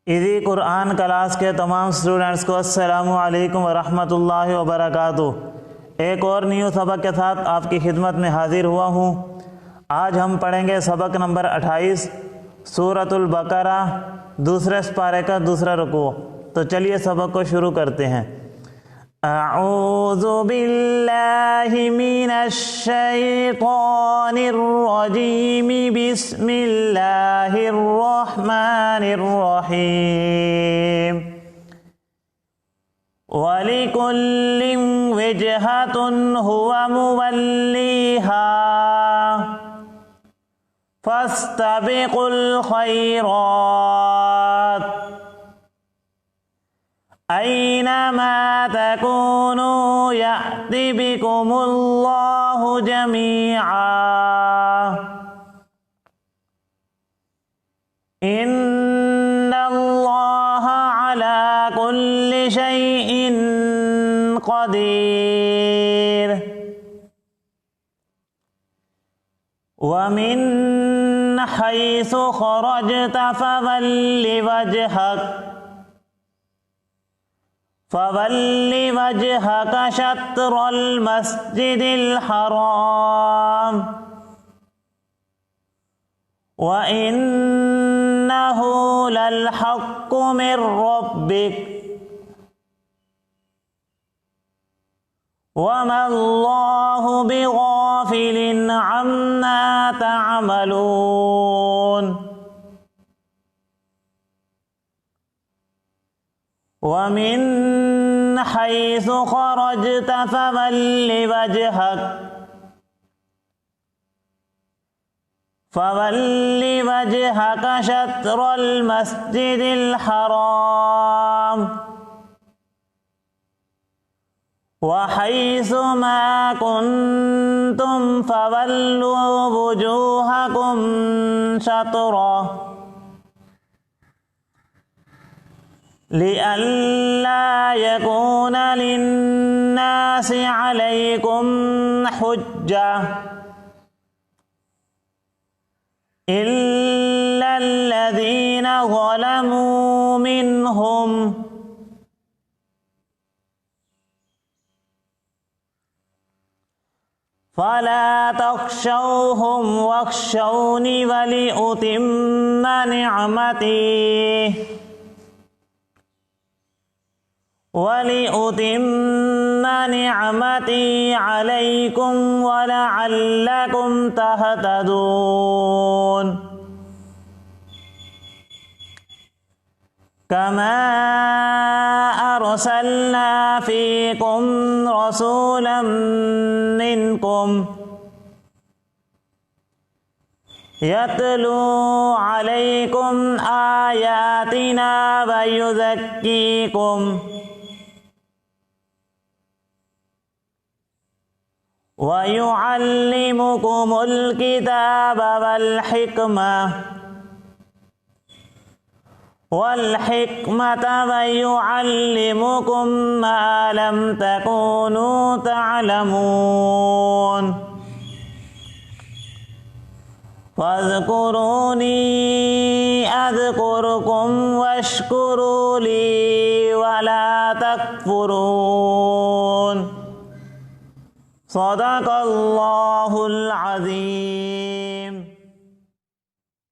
इसी कुरान क्लास के तमाम स्टूडेंट्स को अस्सलामु अलैकुम वरहमतुल्लाहि वबरकातुहू। एक और न्यू सबक के साथ आपकी खिदमत में हाजिर हुआ हूँ। आज हम पढ़ेंगे सबक नंबर 28 सूरतुल बकरा, दूसरे पारे का दूसरा रुकू। तो चलिए सबक को शुरू करते हैं। अऊज़ु बिल्लाहि मिनश शैतानिर रजीम, बिस्मिल्लाहिर रहमानिर रहीम। वलिकुल्लिन वजहतुन हुवा मुवल्लिहा फस्तबिकुल खैरात ऐनमा तकूनु यअति बिकुमुल्लाहु जमीआ। इन्नल्लाहा अला कुल्लि शैइन क़दीर। वमिन हैसु खरजत फवल्लि वजहक शत्रल मस्जिदिल हराम व इन्नहु लल हक्कु मिर रब्बिक वमल्लाहु बिगाफिलिन अम्मा तअमलून। वमिन हैसु खरजत फवल्लि वजहक शत्रल मस्जिदिल हराम व हैसु मा कुन्तुम फवल्लु वुजूहकुम शत्रह लिअल्ला यकून लिन्नासि अलैकुम हुज्जह इल्लल्लज़ीन ज़लमू मिनहुम फला तख्शौहुम वख्शौनि वलिउतिम्म निअमती अलैकुम वलअल्लकुम तहतदून। कमा अरसलना फीकुम रसूलन मिनकुम यतलू अलैकुम आयातिना वयुज़क्कीकुम वयुअल्लिमुकुमुल किताब वल हिकमत वयुअल्लिमुकुम मा लम तकूनू तअलमून। फ़ज़कुरूनी अज़कुरुकुम वश्कुरू ली वला तकफुरून। सदक़ल्लाहुल अज़ीम।